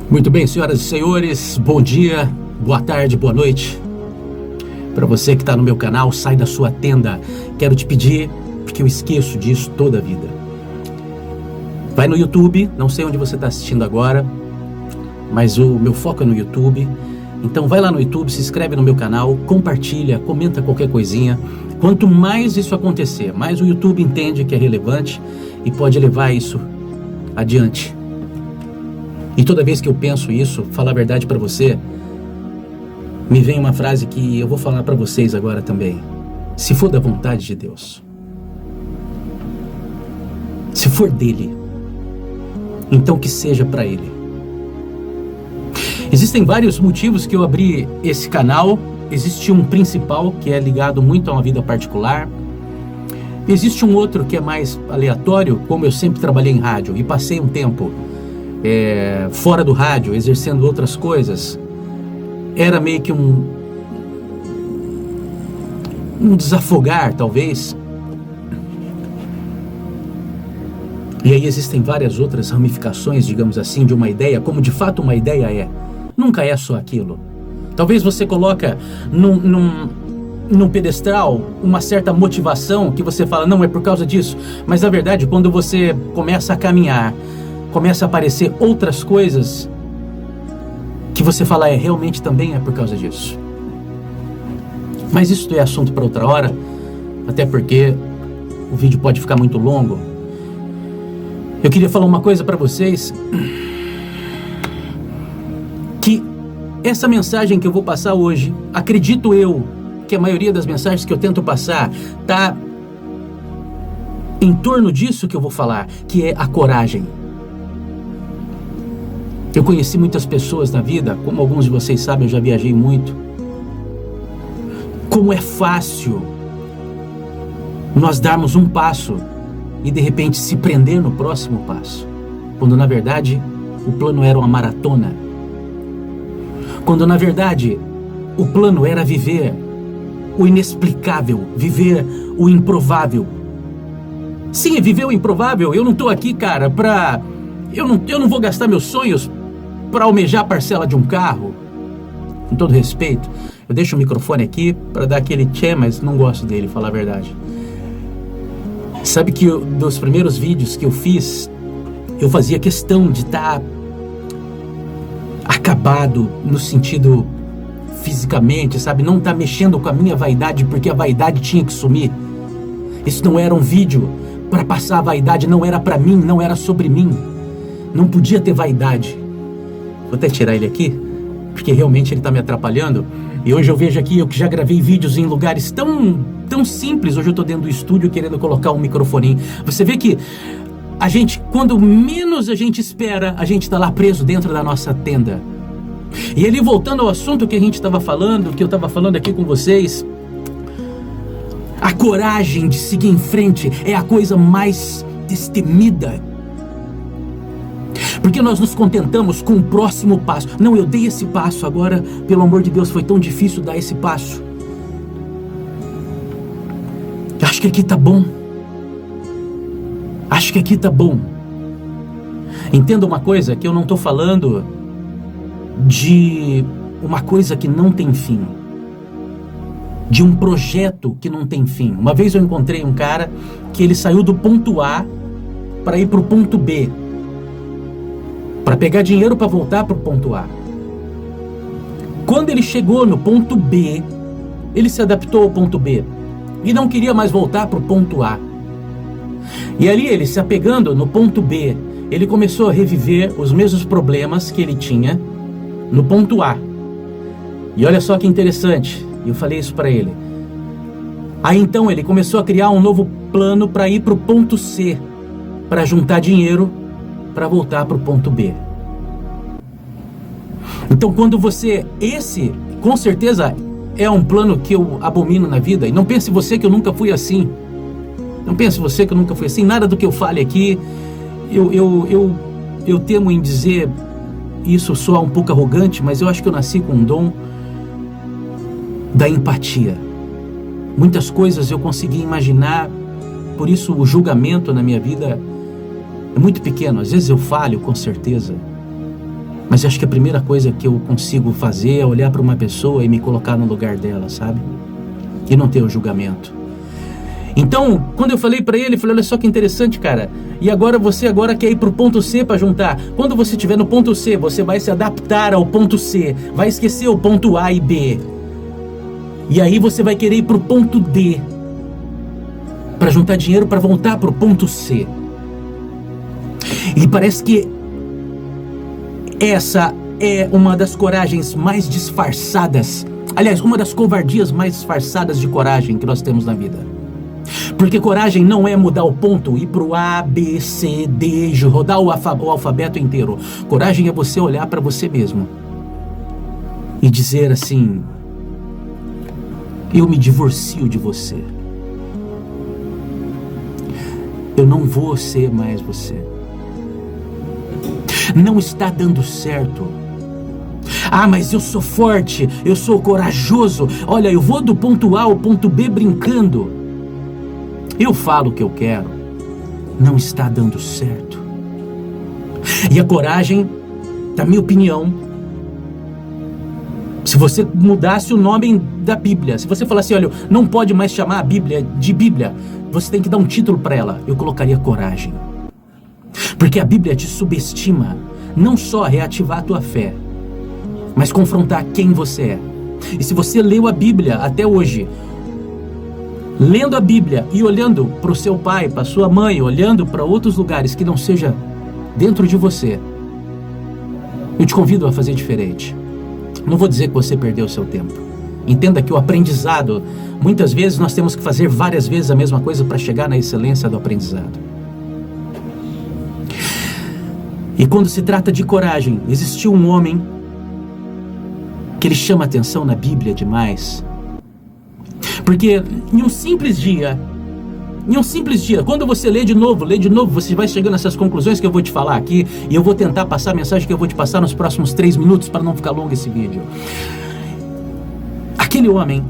Muito bem, senhoras e senhores, bom dia, boa tarde, boa noite. Para você que está no meu canal, sai da sua tenda. Quero te pedir, porque eu esqueço disso toda a vida. Vai no YouTube, não sei onde você está assistindo agora, mas o meu foco é no YouTube. Então vai lá no YouTube, se inscreve no meu canal, compartilha, comenta qualquer coisinha. Quanto mais isso acontecer, mais o YouTube entende que é relevante e pode levar isso adiante. E toda vez que eu penso isso, falar a verdade para você, me vem uma frase que eu vou falar para vocês agora também. Se for da vontade de Deus, se for dele, então que seja para ele. Existem vários motivos que eu abri esse canal. Existe um principal que é ligado muito a uma vida particular. Existe um outro que é mais aleatório, como eu sempre trabalhei em rádio e passei um tempo fora do rádio, exercendo outras coisas. Era meio que um desafogar, talvez. E aí existem várias outras ramificações, digamos assim, de uma ideia, como de fato uma ideia é. Nunca é só aquilo. Talvez você coloca num pedestal uma certa motivação que você fala, não, é por causa disso. Mas na verdade, quando você começa a caminhar, começa a aparecer outras coisas que você fala, realmente também é por causa disso. Mas isso é assunto para outra hora, até porque o vídeo pode ficar muito longo. Eu queria falar uma coisa para vocês, que essa mensagem que eu vou passar hoje, acredito eu que a maioria das mensagens que eu tento passar tá em torno disso que eu vou falar, que é a coragem. Eu conheci muitas pessoas na vida, como alguns de vocês sabem, eu já viajei muito. Como é fácil nós darmos um passo e de repente se prender no próximo passo, quando na verdade o plano era uma maratona. Quando na verdade o plano era viver o inexplicável, viver o improvável. Sim, viver o improvável. Eu não estou aqui, cara, eu não vou gastar meus sonhos para almejar a parcela de um carro. Com todo respeito, eu deixo o microfone aqui para dar aquele tchê, mas não gosto dele, falar a verdade. Sabe que dos primeiros vídeos que eu fiz, eu fazia questão de estar acabado no sentido fisicamente, sabe? Não estar mexendo com a minha vaidade, porque a vaidade tinha que sumir. Isso não era um vídeo para passar a vaidade, não era para mim, não era sobre mim. Não podia ter vaidade. Vou até tirar ele aqui, porque realmente ele está me atrapalhando. E hoje eu vejo aqui, eu que já gravei vídeos em lugares tão simples. Hoje eu estou dentro do estúdio querendo colocar um microfoninho. Você vê que a gente, quando menos a gente espera, a gente está lá preso dentro da nossa tenda. E ali, voltando ao assunto que a gente estava falando, que eu estava falando aqui com vocês, a coragem de seguir em frente é a coisa mais destemida. Porque nós nos contentamos com o próximo passo. Não, eu dei esse passo, agora, pelo amor de Deus, foi tão difícil dar esse passo. Acho que aqui tá bom. Acho que aqui tá bom. Entenda uma coisa, que eu não tô falando de uma coisa que não tem fim. De um projeto que não tem fim. Uma vez eu encontrei um cara que ele saiu do ponto A para ir pro ponto B. Para pegar dinheiro para voltar para o ponto A. Quando ele chegou no ponto B, ele se adaptou ao ponto B e não queria mais voltar para o ponto A. E ali ele, se apegando no ponto B, ele começou a reviver os mesmos problemas que ele tinha no ponto A. E olha só que interessante, eu falei isso para ele. Aí então ele começou a criar um novo plano para ir para o ponto C, para juntar dinheiro para voltar para o ponto B. Então quando esse com certeza é um plano que eu abomino na vida, e não pense você que eu nunca fui assim. Não pense você que eu nunca fui assim. Nada do que eu fale aqui, eu temo em dizer isso, soar um pouco arrogante, mas eu acho que eu nasci com um dom da empatia. Muitas coisas eu consegui imaginar, por isso o julgamento na minha vida é muito pequeno. Às vezes eu falho, com certeza. Mas acho que a primeira coisa que eu consigo fazer é olhar para uma pessoa e me colocar no lugar dela, sabe? E não ter o julgamento. Então, quando eu falei para ele, olha só que interessante, cara. E agora você quer ir pro ponto C para juntar. Quando você estiver no ponto C, você vai se adaptar ao ponto C, vai esquecer o ponto A e B. E aí você vai querer ir pro ponto D para juntar dinheiro para voltar pro ponto C. E parece que essa é uma das coragens mais disfarçadas. Aliás, uma das covardias mais disfarçadas de coragem que nós temos na vida. Porque coragem não é mudar o ponto, ir pro A, B, C, D, rodar o alfabeto inteiro. Coragem é você olhar para você mesmo e dizer assim: eu me divorcio de você. Eu não vou ser mais você. Não está dando certo. Ah, mas eu sou forte, eu sou corajoso. Olha, eu vou do ponto A ao ponto B brincando. Eu falo o que eu quero. Não está dando certo. E a coragem, na minha opinião, se você mudasse o nome da Bíblia, se você falasse, olha, não pode mais chamar a Bíblia de Bíblia, você tem que dar um título para ela, eu colocaria coragem. Porque a Bíblia te subestima, não só reativar a tua fé, mas confrontar quem você é. E se você leu a Bíblia até hoje, lendo a Bíblia e olhando para o seu pai, para sua mãe, olhando para outros lugares que não seja dentro de você, eu te convido a fazer diferente. Não vou dizer que você perdeu o seu tempo. Entenda que o aprendizado, muitas vezes nós temos que fazer várias vezes a mesma coisa para chegar na excelência do aprendizado. E quando se trata de coragem, existiu um homem que ele chama atenção na Bíblia demais. Porque em um simples dia, quando você lê de novo, você vai chegando nessas conclusões que eu vou te falar aqui, e eu vou tentar passar a mensagem que eu vou te passar nos próximos 3 minutos para não ficar longo esse vídeo. Aquele homem,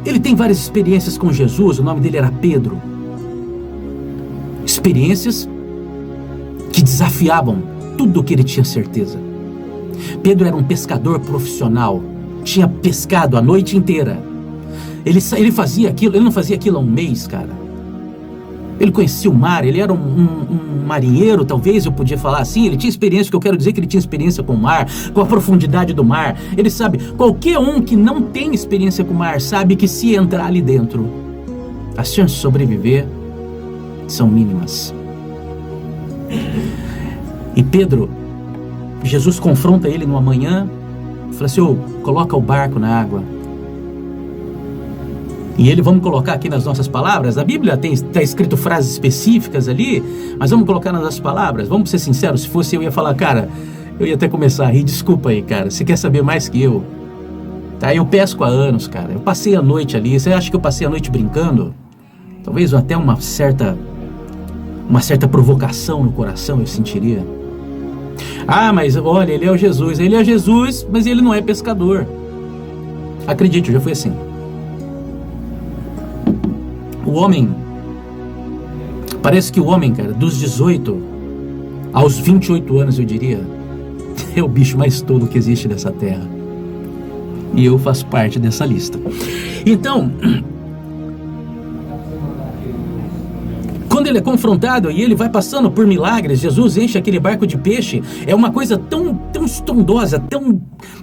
ele tem várias experiências com Jesus, o nome dele era Pedro. Experiências que desafiavam tudo o que ele tinha certeza. Pedro era um pescador profissional, tinha pescado a noite inteira. Ele fazia aquilo, ele não fazia aquilo há um mês, cara. Ele conhecia o mar, ele era um marinheiro, talvez eu podia falar assim. Ele tinha experiência, que eu quero dizer que ele tinha experiência com o mar, com a profundidade do mar. Ele sabe, qualquer um que não tem experiência com o mar sabe que se entrar ali dentro, as chances de sobreviver são mínimas. E Pedro, Jesus confronta ele numa manhã, fala assim, coloca o barco na água. E ele, vamos colocar aqui nas nossas palavras, a Bíblia está escrito frases específicas ali, mas vamos colocar nas nossas palavras. Vamos ser sinceros, se fosse eu ia falar, cara, eu ia até começar a rir, desculpa aí, cara, você quer saber mais que eu? Tá, eu pesco há anos, cara, eu passei a noite ali, você acha que eu passei a noite brincando? Talvez até uma certa provocação no coração eu sentiria. Ah, mas olha, ele é Jesus, mas ele não é pescador. Acredite, eu já fui assim. O homem, parece que o homem, cara, dos 18 aos 28 anos, eu diria, é o bicho mais tolo que existe nessa terra. E eu faço parte dessa lista. Então, quando ele é confrontado e ele vai passando por milagres, Jesus enche aquele barco de peixe, é uma coisa tão estrondosa,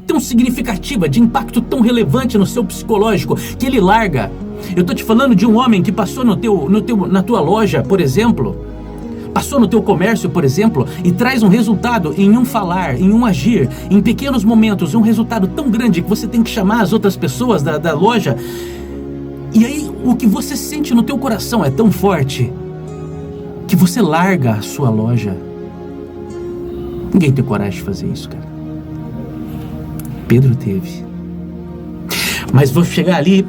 tão significativa, de impacto tão relevante no seu psicológico, que ele larga. Eu tô te falando de um homem que passou na tua loja, por exemplo, passou no teu comércio, por exemplo, e traz um resultado em um falar, em um agir, em pequenos momentos, um resultado tão grande que você tem que chamar as outras pessoas da loja. E aí o que você sente no teu coração é tão forte que você larga a sua loja. Ninguém tem coragem de fazer isso, cara. Pedro teve. Mas vou chegar ali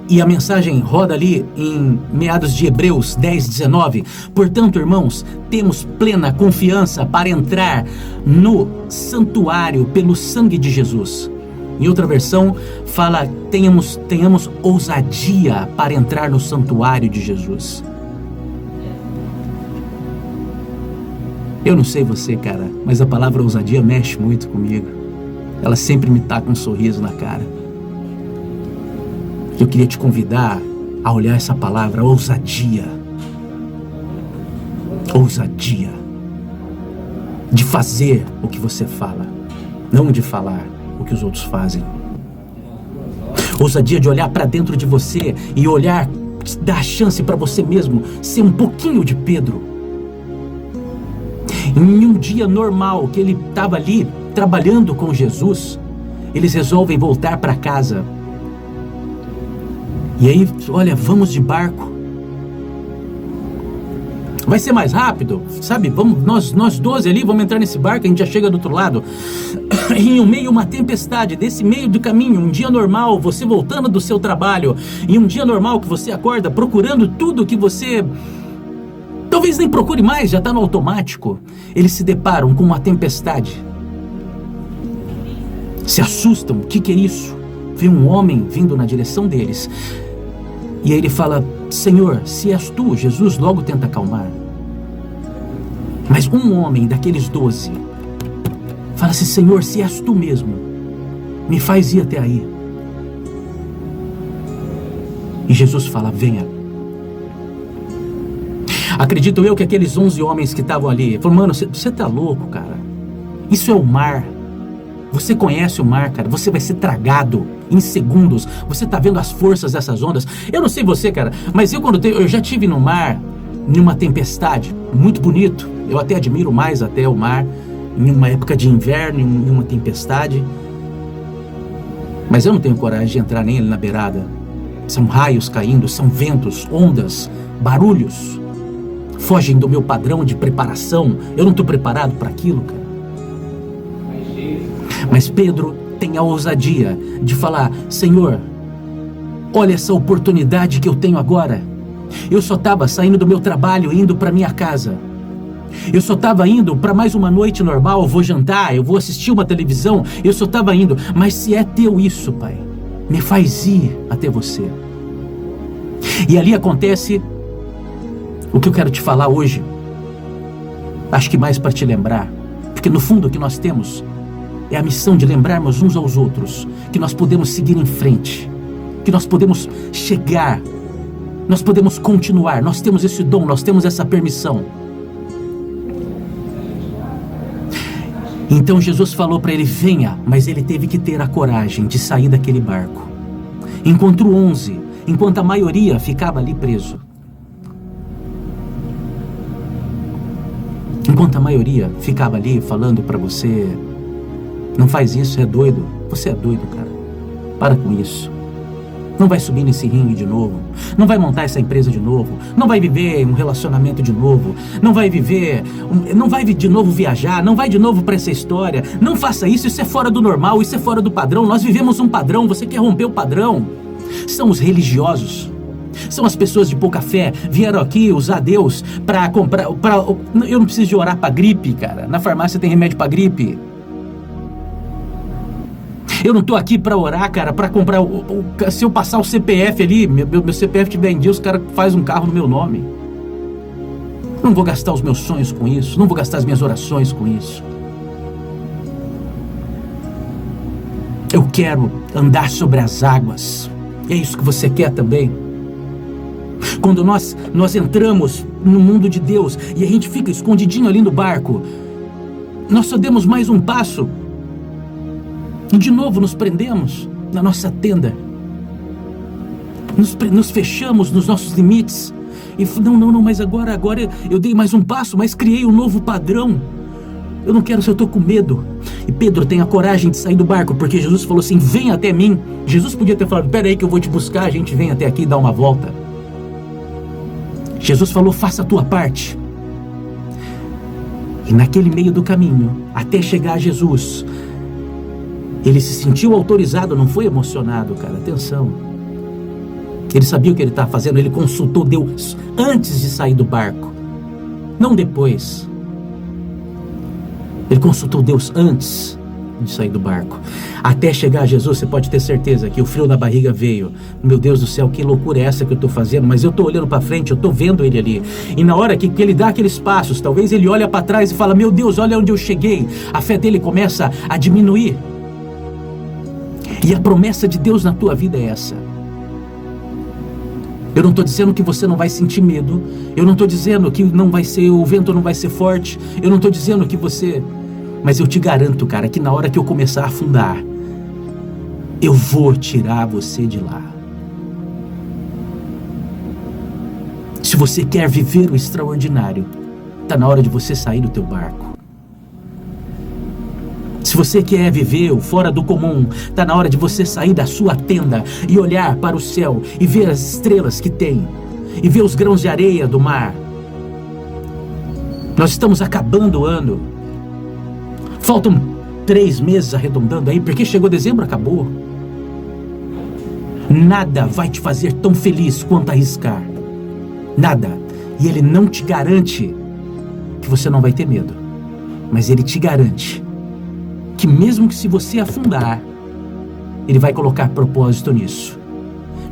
e a mensagem roda ali em meados de Hebreus 10:19. Portanto, irmãos, temos plena confiança para entrar no santuário pelo sangue de Jesus. Em outra versão fala, tenhamos ousadia para entrar no santuário de Jesus. Eu não sei você, cara, mas a palavra ousadia mexe muito comigo. Ela sempre me taca um sorriso na cara. Eu queria te convidar a olhar essa palavra, ousadia. Ousadia. De fazer o que você fala, não de falar o que os outros fazem. Ousadia de olhar para dentro de você e olhar, dar chance para você mesmo ser um pouquinho de Pedro. Em um dia normal que ele estava ali trabalhando com Jesus, eles resolvem voltar para casa. E aí, olha, vamos de barco. Vai ser mais rápido, sabe? Vamos, nós 12 ali, vamos entrar nesse barco, a gente já chega do outro lado. Em meio a uma tempestade, desse meio do caminho, um dia normal, você voltando do seu trabalho, em um dia normal que você acorda procurando tudo que você talvez nem procure mais, já está no automático. Eles se deparam com uma tempestade. Se assustam, o que é isso? Vê um homem vindo na direção deles. E aí ele fala, Senhor, se és tu, Jesus logo tenta acalmar. Mas um homem daqueles 12 fala assim, Senhor, se és tu mesmo, me faz ir até aí. E Jesus fala, venha. Acredito eu que aqueles 11 homens que estavam ali, falaram, mano, você tá louco, cara. Isso é o mar. Você conhece o mar, cara. Você vai ser tragado em segundos. Você tá vendo as forças dessas ondas. Eu não sei você, cara, mas eu já tive no mar, numa tempestade, muito bonito. Eu até admiro mais até o mar, em uma época de inverno, em uma tempestade. Mas eu não tenho coragem de entrar nem ali na beirada. São raios caindo, são ventos, ondas, barulhos. Fogem do meu padrão de preparação. Eu não estou preparado para aquilo, cara. Mas Pedro tem a ousadia de falar, Senhor, olha essa oportunidade que eu tenho agora. Eu só estava saindo do meu trabalho, indo para minha casa. Eu só estava indo para mais uma noite normal, eu vou jantar, eu vou assistir uma televisão, eu só estava indo. Mas se é teu isso, Pai, me faz ir até você. E ali acontece o que eu quero te falar hoje. Acho que mais para te lembrar, porque no fundo o que nós temos é a missão de lembrarmos uns aos outros que nós podemos seguir em frente, que nós podemos chegar, nós podemos continuar, nós temos esse dom, nós temos essa permissão. Então Jesus falou para ele, venha, mas ele teve que ter a coragem de sair daquele barco. Enquanto 11, enquanto a maioria ficava ali preso. Enquanto a maioria ficava ali falando para você, não faz isso, é doido. Você é doido, cara. Para com isso. Não vai subir nesse ringue de novo. Não vai montar essa empresa de novo. Não vai viver um relacionamento de novo. Não vai de novo viajar. Não vai de novo para essa história. Não faça isso, isso é fora do normal, isso é fora do padrão. Nós vivemos um padrão, você quer romper o padrão. São os religiosos. São as pessoas de pouca fé, vieram aqui usar Deus para comprar. Eu não preciso de orar para gripe, cara. Na farmácia tem remédio para gripe. Eu não tô aqui para orar, cara, para comprar. Se eu passar o CPF ali, meu CPF tiver em dia, os caras fazem um carro no meu nome. Não vou gastar os meus sonhos com isso. Não vou gastar as minhas orações com isso. Eu quero andar sobre as águas. E é isso que você quer também. Quando nós entramos no mundo de Deus e a gente fica escondidinho ali no barco, nós só demos mais um passo e de novo nos prendemos na nossa tenda, nos fechamos nos nossos limites e não, mas agora eu dei mais um passo, mas criei um novo padrão. Eu não quero, se eu estou com medo. E Pedro tem a coragem de sair do barco, porque Jesus falou assim, vem até mim. Jesus podia ter falado, pera aí que eu vou te buscar, a gente vem até aqui e dá uma volta. Jesus falou, faça a tua parte. E naquele meio do caminho, até chegar a Jesus, ele se sentiu autorizado, não foi emocionado, cara, atenção. Ele sabia o que ele estava fazendo, ele consultou Deus antes de sair do barco, não depois. Ele consultou Deus antes. de sair do barco. Até chegar a Jesus, você pode ter certeza que o frio na barriga veio. Meu Deus do céu, que loucura é essa que eu estou fazendo? Mas eu estou olhando para frente, eu estou vendo ele ali. E na hora que ele dá aqueles passos, talvez ele olha para trás e fala: meu Deus, olha onde eu cheguei. A fé dele começa a diminuir. E a promessa de Deus na tua vida é essa. Eu não estou dizendo que você não vai sentir medo. Eu não estou dizendo que o vento não vai ser forte. Eu não estou dizendo que você... Mas eu te garanto, cara, que na hora que eu começar a afundar, eu vou tirar você de lá. Se você quer viver o extraordinário, está na hora de você sair do teu barco. Se você quer viver o fora do comum, está na hora de você sair da sua tenda e olhar para o céu e ver as estrelas que tem, e ver os grãos de areia do mar. Nós estamos acabando o ano. Faltam 3 meses arredondando aí, porque chegou dezembro, acabou. Nada vai te fazer tão feliz quanto arriscar. Nada. E ele não te garante que você não vai ter medo, mas ele te garante que mesmo que se você afundar, ele vai colocar propósito nisso.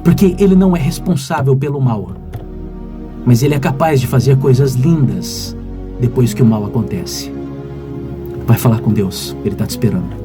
Porque ele não é responsável pelo mal, mas ele é capaz de fazer coisas lindas depois que o mal acontece. Vai falar com Deus, ele está te esperando.